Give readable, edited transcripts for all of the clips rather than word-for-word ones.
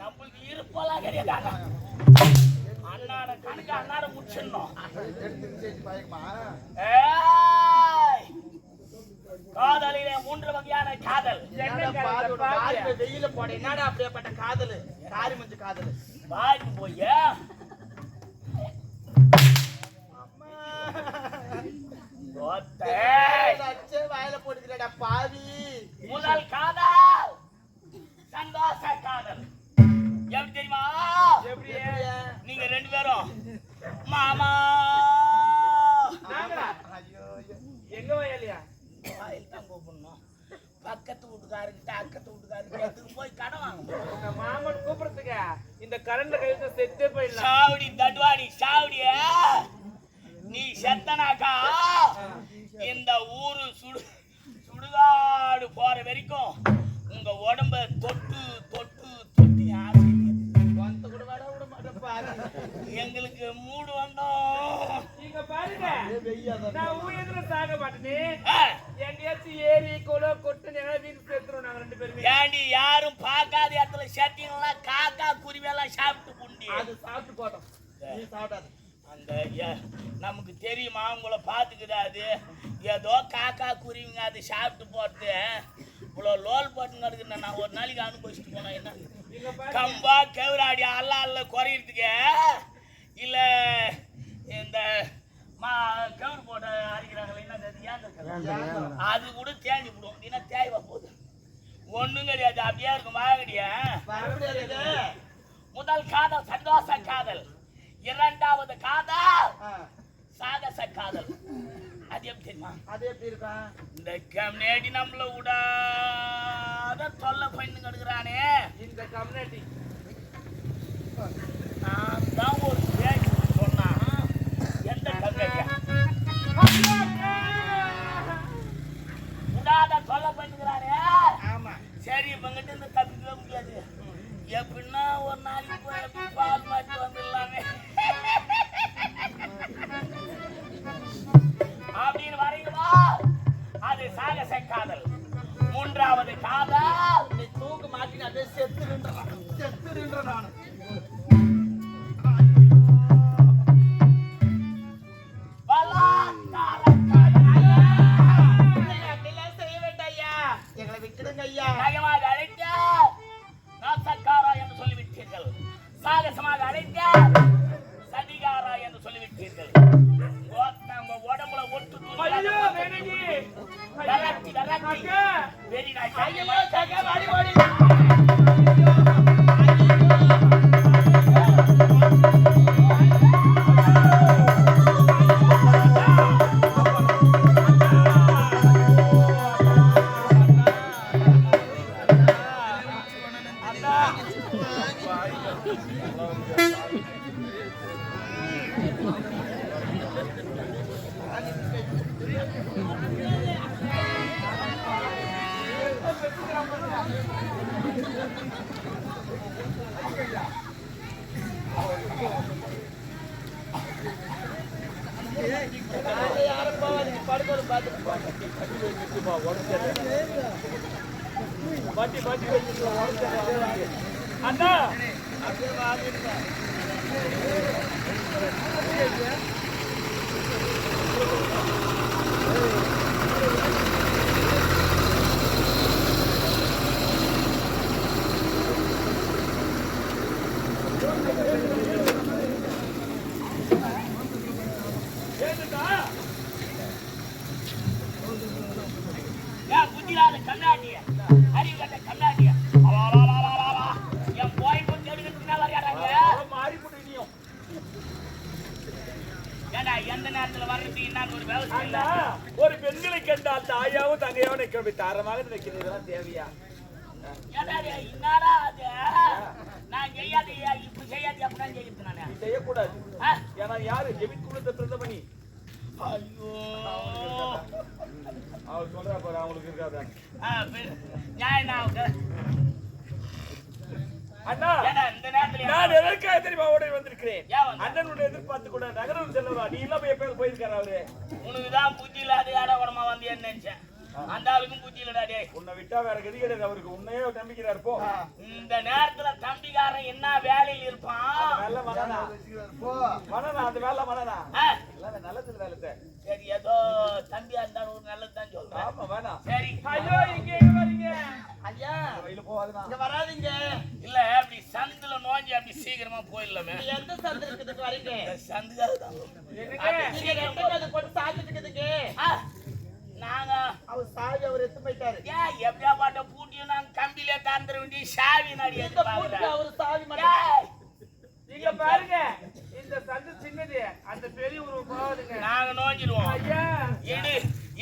நம்மளுக்கு இருப்பெல்லாம் கிடையாது. அண்ணாட கணக்கு அண்ணாட முடிச்சிடணும். காதலிலே 3 வகையான காதல். வெயில போட என்னடா அப்படியேப்பட்ட காதல்? காரி மஞ்சு காதல். வாய்க்கு போய் வாயில போடுறா பாவி. முதல் காதல் சந்தோஷ காதல். எப்படி தெரியுமா? எப்படி? நீங்க 2 பேரும் மாமா எங்க வயலியா வாயில் தான் கூப்பிடணும். பக்கத்து வீட்டுக்காரங்கிட்ட அக்கத்து வீட்டுக்காரங்க போய் கடன் வாங்கணும். உங்க மாமன் கூப்பிடுறதுக்கு இந்த கரண்ட்ல கழுத்த செத்தே போயிடலாம். சாவடி தட்வாடி சாவடிய நீ செத்தனாக்கா இந்த ஊரு சுடுகாடு போற வரைக்கும் உங்க உடம்ப தொட்டு தொட்டு தொட்டு வந்து கூட விட விட மாட்டேன். எங்களுக்கு மூடு வந்தோம். நீங்க பாருங்க, நான் ஊயதுல சாக மாட்டேனே. எங்கேயாச்சும் ஏரி குளம் கொட்டு வீடு சேர்த்துருவோம் நாங்க 2 பேருமே. ஏண்டி யாரும் பார்க்காத இடத்துல செட்டிங்களா காக்கா குருவியெல்லாம் சாப்பிட்டு புண்டி அது சாப்பிட்டு போட்டோம். நீ சாப்பிடாது அந்த நமக்கு தெரியுமா? உங்களை பார்த்துக்குதா? அது ஏதோ காக்கா குருவிங்க அது சாப்பிட்டு போட்டு இவ்வளோ லோல் போட்டு நடக்குது. நான் ஒரு நாளைக்கு அனுபவிச்சுட்டு போனேன். என்ன கம்பா கவுராடி அல்ல குறையிறதுக்கு இல்லை இந்த கவுரு போட்டு அடிக்கிறாங்களே என்ன அது கூட தேஞ்சி விடும். ஏன்னா தேய்வா போகுது ஒன்றும் கிடையாது. அப்படியே இருக்கும் வாங்கடியா. முதல் காதல் சந்தோஷ காதல். 2வது காதல் சாகச காதல். அது எப்படி தெரியுமா? அது எப்படி இருக்கா? இந்த கம்யூனிட்டி நம்மள விடாத தொல்லை பண்ணி கெடுக்கிறானே இந்த கம்யூனிட்டி. நான் தான் ஒரு பேச்சு சொன்னா எந்த கம்யூனிட்டியா விடாத தொல்லை பண்ணுகிறானே. ஆமா சரி, இவங்கிட்ட இருந்து தப்பிக்கவே முடியாது. எப்படின்னா ஒரு நாளைக்கு போய் பால் மாற்றி வந்துடலாமே அப்படின்னு வரையுமா? அது சாகச காதல். 3வது காதல் தூக்கு மாட்டின அப்படியே செத்துருன்ற நான் அப்படிலாம் செய்ய வேண்டாம் ஐயா, எங்களை விட்டுடுங்க ஐயா. நயமாக அழைக்க நாசக்காரா என்று சொல்லிவிட்டீர்கள், சாகசமாக அழைக்க சதிகாரா என்று சொல்லிவிட்டீர்கள். உடம்புல ஒட்டு வெரி அண்ணா புத்திராத கண்ணாடிய அறிவு கட்ட கண்ணாடிய என் போய் மாறி முடியும். ஏன்னா எந்த நேரத்துல வர்றதுக்கு என்ன ஒரு விவசாயம் இல்ல. ஒரு பெண்களை கண்டால் தாயாவும் தங்கையாவும் நிற்க தாரமாக நிற்கிறது. இதெல்லாம் தேவையா? என்னடா அது நான் செய்யாத இப்ப செய்யாது அப்படின்னா செய்யுது. நான் செய்யக்கூடாது. ஏன்னா யாரு ஜெபிக்குள்ள பிறந்த பண்ணி ஐயோ அவர் சொல்றா பாரு, அவங்களுக்கு இருக்காது. அண்ணா இந்த நேரத்துல நான் எதற்காக தெரியுமா ஓடி வந்திருக்கிறேன்? அண்ணனுடைய எதிர்பார்த்து கூட நகரம் செல்லவா? நீ எல்லாம் போய் போயிருக்காரு அவரு. உனக்குதான் புத்தி இல்லாத ஆடவரமா வந்து என்ன நினைச்சேன். அந்த ஆளுக்கும் புத்தி இல்லடா டேய். உன்னை விட்டா வேற கதி கிடையாது அவருக்கு. உன்னையே நம்பிக்கிறார் போ. இந்த நேரத்துல தம்பிக்காரன் என்ன வேலையில் இருப்பான்? வேலை மனனா அந்த வேலை மனனா எல்லாமே நல்லது வேலை. சரி ஏதோ தம்பியா இருந்தாலும் ஒரு நல்லதுதான் சொல்றேன். ஆமா வேணாம். சரி ஐயோ இங்க வரீங்க ஐயா வயல போவாதுனா இங்க வராதீங்க. இல்ல அப்படி சந்துல நோஞ்சி அப்படி சீக்கிரமா போயிடலாமே. எந்த சந்து இருக்குதுக்கு வரீங்க? சந்துக்காக தான். நீங்க ரெண்டு பேரும் போட்டு சாத்திட்டு இருக்குதுக்கு நாங்க அவர் சாவி அவர் எடுத்து போயிட்டாரு. ஏன் எப்படியா பாட்ட பூட்டியும் நாங்க கம்பியில தாந்துற வேண்டிய சாவி நாடி அவர் சாவி மட்டும். இங்க பாருங்க இந்த சந்து சின்னது அந்த பெரிய ஒரு போகுதுங்க. நாங்க நோஞ்சிடுவோம். ஐயா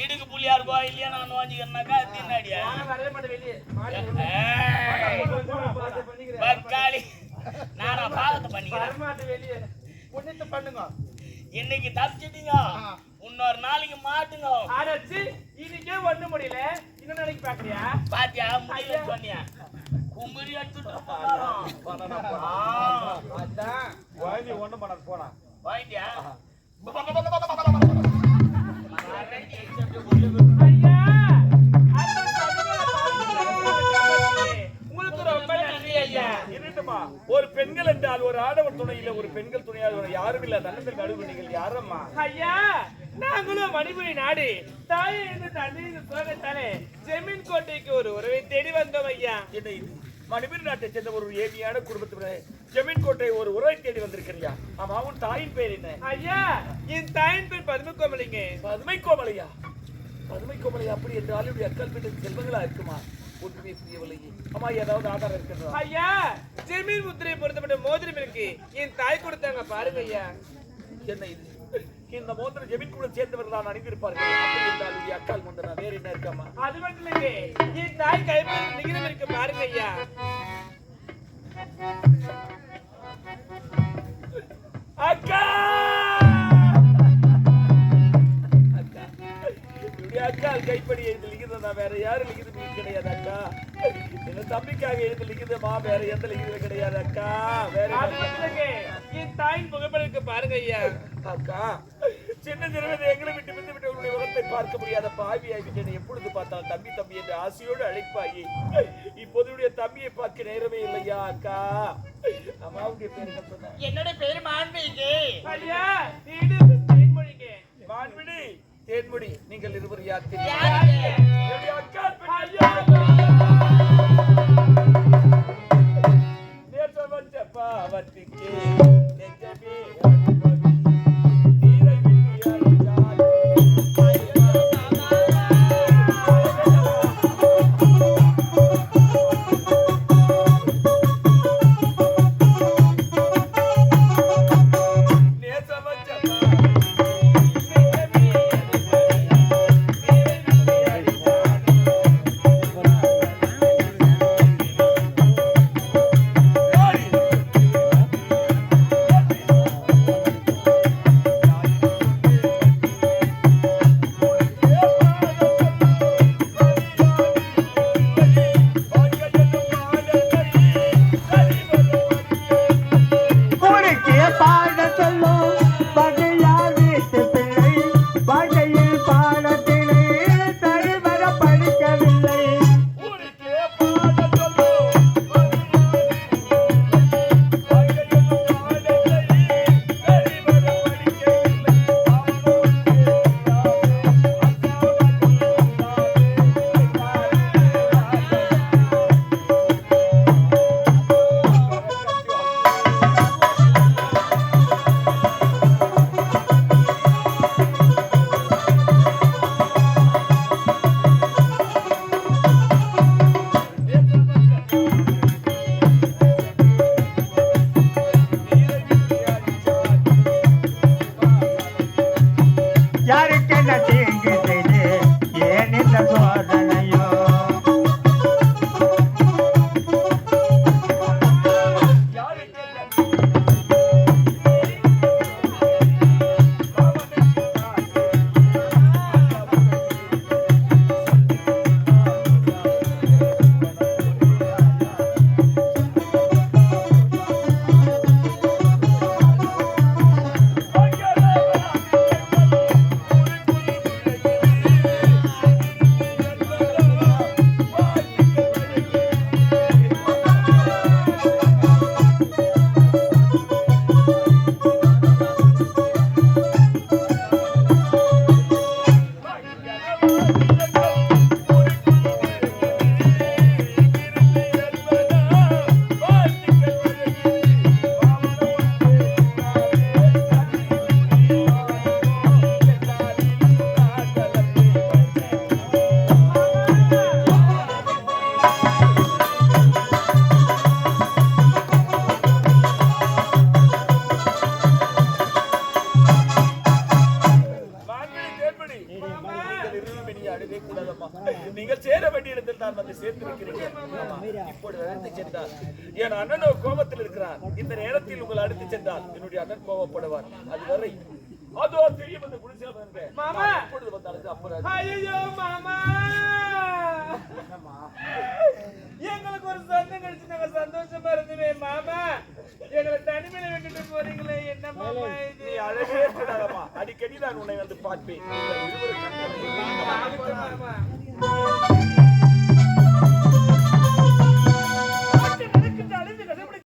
இடுக்கு புள்ளியா இருக்கோ இல்லையா நான் நோஞ்சிக்கிறேன்னாக்கா தின்னாடியா வரவே மாட்டேன் வெளியே பக்காளி நானா பாகத்தை பண்ணிக்கிறேன். வரமாட்டேன் வெளியே புண்ணியத்தை பண்ணுங்க. இன்னைக்கு தப்பிச்சிட்டீங்க, இன்னொரு நாளைக்கு மாட்டுங்க. ஆடாச்சு இன்னைக்கே ஒண்ணு முடியல இன்னும் நாளைக்கு பாக்குறியா? பாத்தியா முடியல சொன்னியா? கும்பரி எடுத்துட்டு அதான் வாங்கி ஒண்ணு பண்ண போனா வாங்கிட்டியா? ஐயா உங்களுக்கு ரொம்ப நன்றி ஐயா. இருட்டுமா ஒரு பெண்கள் என்றால் ஒரு ஆடவர் துணையில ஒரு பெண்கள் துணையாக யாரும் இல்ல. தன்னத்தில் நடுவு நீங்கள் யாரம்மா? ஐயா நாங்களும் மணிபுரி நாடு தாயை என்று தண்ணீர் சோகத்தாலே ஜெமீன் கோட்டைக்கு ஒரு உறவை தேடி வந்தோம் ஐயா. என்ன இது மணிபுரி நாட்டை சேர்ந்த ஒரு ஏழ்மையான குடும்பத்தினர் ஜமீன் கோட்டை ஒரு உறவை தேடி வந்திருக்கிறியா? ஆமா உன் தாயின் பேர் என்ன? ஐயா என் தாயின் பேர் பதுமை கோமலிங்க. பதுமை கோமலையா? பதுமை கோமலை அப்படி என்றால் இப்படி அக்கல் வீட்டு செல்வங்களா இருக்குமா? ஒன்றுமே புரியவில்லையே. அம்மா ஏதாவது ஆதாரம் இருக்கிறதா? ஐயா ஜெமீன் முத்திரை பொருத்தப்பட்ட மோதிரம் இருக்கு, என் தாய் கொடுத்தாங்க பாருங்க ஐயா. என்ன இது? இந்த மோதிரம் ஜமீன் கூட சேர்ந்தவர்கள் தான் அணிந்திருப்பார்கள். அப்படி என்றால் இப்படி அக்கால் முந்தனா வேற என்ன இருக்காமா? அது மட்டும் இல்லைங்க என் தாய் கைப்பற்ற நிகிரம் இருக்கு பாருங்க ஐயா. அக்கா அக்கால் கைப்படி எழுதி லிகிதா வேற யாரும் லிகித கிடையாது அக்கா. என்ன தம்பிக்காக எழுதி லிகிதமா வேற எந்த லிகிதம் கிடையாது அக்கா. வேற என் தாயின் புகைப்படம் இருக்கு பாருங்க ஐயா. அக்கா சின்ன சிறுவதை எங்களை விட்டு விட்டு விட்டு உங்களுடைய முகத்தை பார்க்க முடியாத பாவியாகிட்டேன். எப்பொழுது பார்த்தால் தம்பி தம்பி என்று ஆசையோடு அழைப்பாயி இப்போது தம்பியை பார்க்க நேரமே இல்லையா அக்கா? அம்மாவுடைய பேர் என்ன சொன்ன? என்னோட பேரு மாண்புமிகு. ஐயா தேன்மொழிங்க. மாண்புமிகு தேன்மொழி நீங்கள் இருவர் யார் அக்கா? நேசவச்ச பாவத்திற்கு நெஞ்சமே என் அண்ணனோ கோபத்தில் இருக்கிறார். இந்த நேரத்தில் உங்களை அழைத்து சென்றால் என்னுடைய அண்ணன் கோபப்படுவார். அதுவரை அதோ தெரியும் அந்த குடிசையில் இருங்க. மாமா எப்பொழுது வந்தாலும் அப்புறம் ஐயோ மாமா எங்களுக்கு ஒரு சொந்தம் கிடைச்சு நாங்க சந்தோஷமா இருந்தோமே மாமா எங்களை தனிமையில விட்டுட்டு போறீங்களே என்ன மாமா இது நீ அழகே கூடாதம்மா. அடிக்கடி நான் உன்னை வந்து பார்ப்பேன். மாமா